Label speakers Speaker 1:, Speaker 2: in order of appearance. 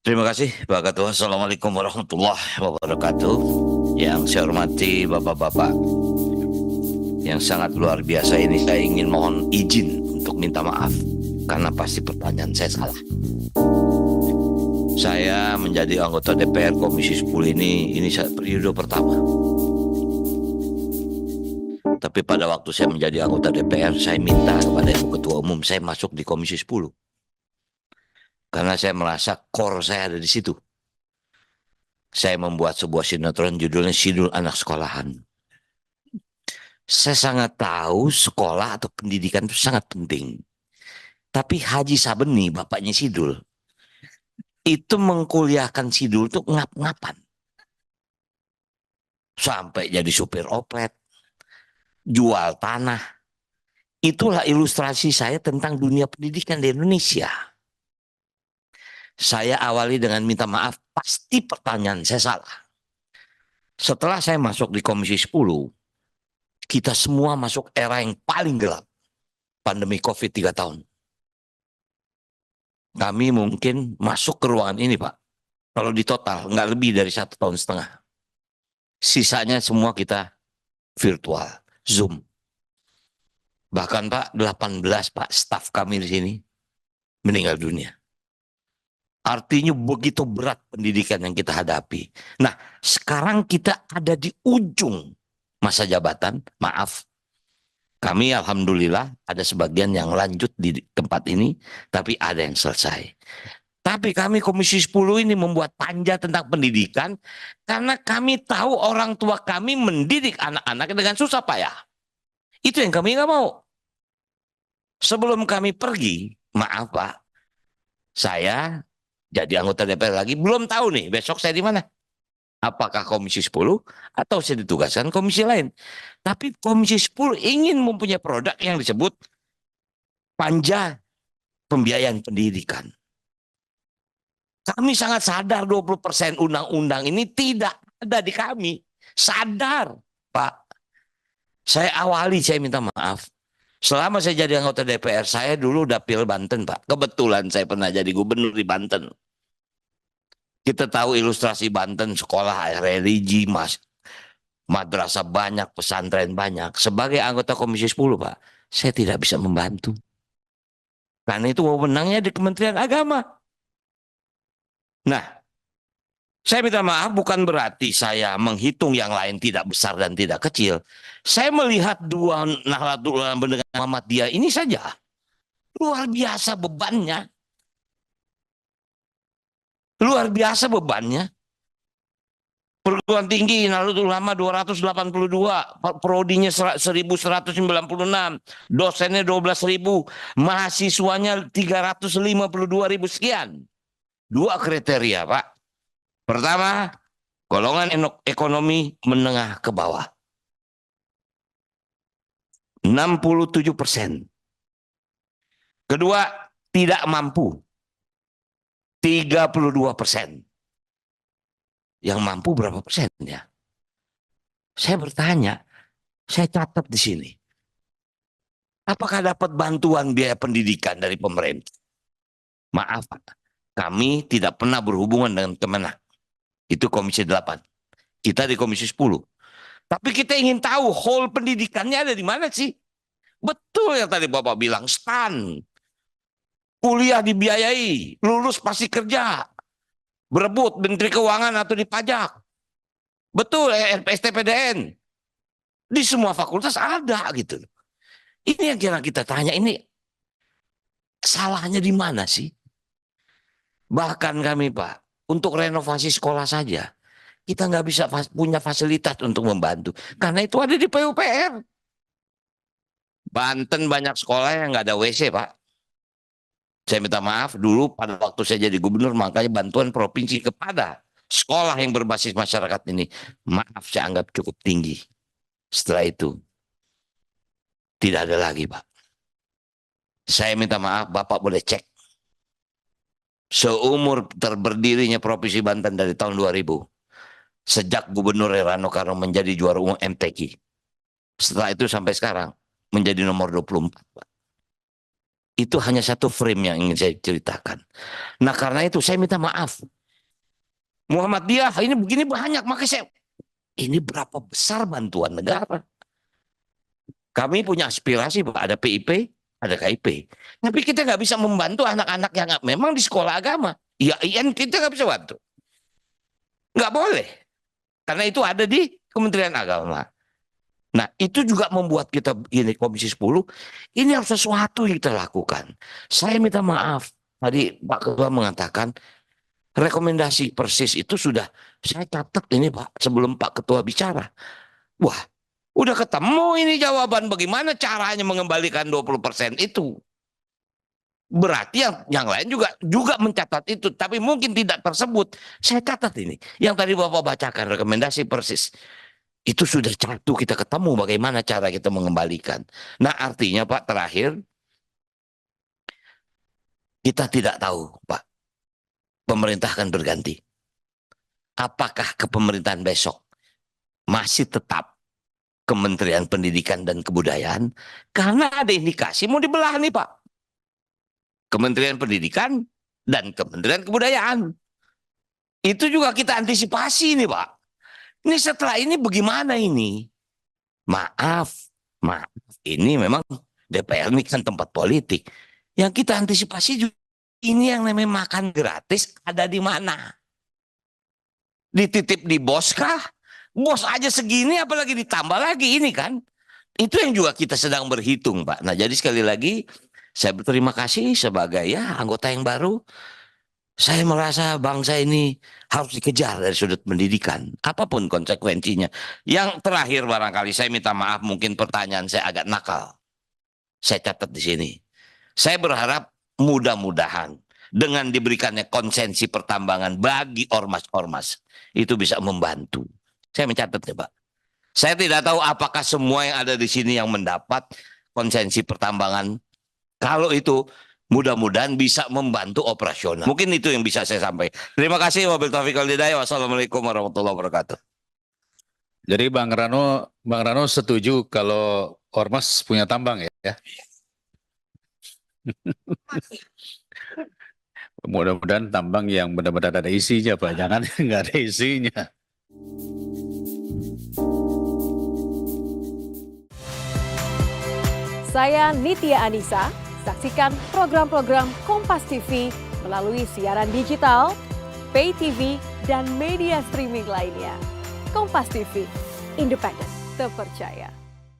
Speaker 1: Terima kasih Pak Ketua. Assalamualaikum warahmatullahi wabarakatuh. Yang saya hormati Bapak-Bapak yang sangat luar biasa ini, saya ingin mohon izin untuk minta maaf karena pasti pertanyaan saya salah. Saya menjadi anggota DPR Komisi 10 ini periode pertama. Tapi pada waktu saya menjadi anggota DPR, saya minta kepada Ibu Ketua Umum saya masuk di Komisi 10. Karena saya merasa core saya ada di situ. Saya membuat sebuah sinetron judulnya Sidul Anak Sekolahan. Saya sangat tahu sekolah atau pendidikan itu sangat penting. Tapi Haji Sabeni, bapaknya Sidul, itu mengkuliahkan Sidul itu ngap-ngapan. Sampai jadi supir oplet, jual tanah. Itulah ilustrasi saya tentang dunia pendidikan di Indonesia. Saya awali dengan minta maaf, pasti pertanyaan saya salah. Setelah saya masuk di Komisi 10, kita semua masuk era yang paling gelap. Pandemi COVID 3 tahun. Kami mungkin masuk ke ruangan ini, Pak. Kalau di total, nggak lebih dari 1,5 tahun. Sisanya semua kita virtual, Zoom. Bahkan Pak, 18 Pak, staf kami di sini meninggal dunia. Artinya begitu berat pendidikan yang kita hadapi. Nah, sekarang kita ada di ujung masa jabatan, maaf. Kami alhamdulillah ada sebagian yang lanjut di tempat ini, tapi ada yang selesai. Tapi kami Komisi 10 ini membuat panja tentang pendidikan karena kami tahu orang tua kami mendidik anak-anak dengan susah payah. Itu yang kami nggak mau. Sebelum kami pergi, maaf Pak, saya jadi anggota DPR lagi, belum tahu nih besok saya di mana. Apakah Komisi 10 atau saya ditugaskan komisi lain. Tapi Komisi 10 ingin mempunyai produk yang disebut panja pembiayaan pendidikan. Kami sangat sadar 20% undang-undang ini tidak ada di kami. Sadar, Pak. Saya minta maaf. Selama saya jadi anggota DPR, saya dulu dapil Banten, Pak. Kebetulan saya pernah jadi gubernur di Banten. Kita tahu ilustrasi Banten, sekolah religi, madrasah banyak, pesantren banyak. Sebagai anggota Komisi 10, Pak, saya tidak bisa membantu. Karena itu wewenangnya di Kementerian Agama. Nah, saya minta maaf bukan berarti saya menghitung yang lain tidak besar dan tidak kecil. Saya melihat dua Nahdlatul Ulama dengan Muhammadiyah ini saja. Luar biasa bebannya. Luar biasa bebannya. Perguruan tinggi Nahdlatul Ulama 282, prodinya 1196, dosennya 12.000, mahasiswanya 352.000 sekian. Dua kriteria, Pak. Pertama, golongan ekonomi menengah ke bawah. 67%. Kedua, tidak mampu. 32%. Yang mampu berapa persen ya? Saya bertanya, saya catat di sini. Apakah dapat bantuan biaya pendidikan dari pemerintah? Maaf, Pak. Kami tidak pernah berhubungan dengan Kemenak. Itu Komisi 8. Kita di Komisi 10. Tapi kita ingin tahu whole pendidikannya ada di mana sih? Betul yang tadi Bapak bilang, STAN. Kuliah dibiayai, lulus pasti kerja. Berebut Menteri Keuangan atau di pajak. Betul, STPDN. Di semua fakultas ada gitu. Ini yang kita tanya, ini salahnya di mana sih? Bahkan kami Pak, untuk renovasi sekolah saja, kita nggak bisa punya fasilitas untuk membantu. Karena itu ada di PUPR. Banten banyak sekolah yang nggak ada WC Pak. Saya minta maaf dulu pada waktu saya jadi gubernur, makanya bantuan provinsi kepada sekolah yang berbasis masyarakat ini, maaf saya anggap cukup tinggi. Setelah itu, tidak ada lagi Pak. Saya minta maaf, Bapak boleh cek. Seumur terberdirinya Provinsi Banten dari tahun 2000, sejak Gubernur Rano Karno menjadi juara umum MTQ. Setelah itu sampai sekarang, menjadi nomor 24 Pak. Itu hanya satu frame yang ingin saya ceritakan. Nah karena itu saya minta maaf. Muhammadiyah ini begini banyak, maka saya ini berapa besar bantuan negara. Kami punya aspirasi, Pak, ada PIP, ada KIP. Tapi kita nggak bisa membantu anak-anak yang memang di sekolah agama. Ya, kita nggak bisa bantu. Nggak boleh. Karena itu ada di Kementerian Agama. Nah, itu juga membuat kita ini Komisi 10, ini harus sesuatu yang kita lakukan. Saya minta maaf. Tadi Pak Ketua mengatakan rekomendasi persis itu sudah saya catat ini Pak sebelum Pak Ketua bicara. Wah, udah ketemu ini jawaban bagaimana caranya mengembalikan 20% itu. Berarti yang lain juga mencatat itu, tapi mungkin tidak tersebut. Saya catat ini. Yang tadi Bapak bacakan rekomendasi persis. Itu sudah satu kita ketemu bagaimana cara kita mengembalikan. Nah artinya Pak terakhir, kita tidak tahu Pak, pemerintah akan berganti. Apakah kepemerintahan besok masih tetap Kementerian Pendidikan dan Kebudayaan? Karena ada indikasi mau dibelah nih Pak. Kementerian Pendidikan dan Kementerian Kebudayaan. Itu juga kita antisipasi nih Pak. Ini setelah ini bagaimana ini? Maaf, ini memang DPR ini kan tempat politik. Yang kita antisipasi juga ini yang namanya makan gratis ada di mana? Dititip di bos kah? Bos aja segini apalagi ditambah lagi ini kan? Itu yang juga kita sedang berhitung Pak. Nah jadi sekali lagi saya berterima kasih sebagai ya anggota yang baru. Saya merasa bangsa ini harus dikejar dari sudut pendidikan. Apapun konsekuensinya. Yang terakhir barangkali saya minta maaf mungkin pertanyaan saya agak nakal. Saya catat di sini. Saya berharap mudah-mudahan dengan diberikannya konsensi pertambangan bagi ormas-ormas. Itu bisa membantu. Saya mencatat ya Pak. Saya tidak tahu apakah semua yang ada di sini yang mendapat konsensi pertambangan. Kalau itu mudah-mudahan bisa membantu operasional. Mungkin itu yang bisa saya sampaikan. Terima kasih. Wabillahi taufiq wal hidayah. Wassalamualaikum warahmatullahi wabarakatuh.
Speaker 2: Jadi Bang Rano setuju kalau ormas punya tambang ya? Mudah-mudahan tambang yang benar-benar ada isinya Pak, jangan nggak ada isinya.
Speaker 3: Saya Nitya Anissa. Saksikan program-program Kompas TV melalui siaran digital, pay TV, dan media streaming lainnya. Kompas TV, independen, terpercaya.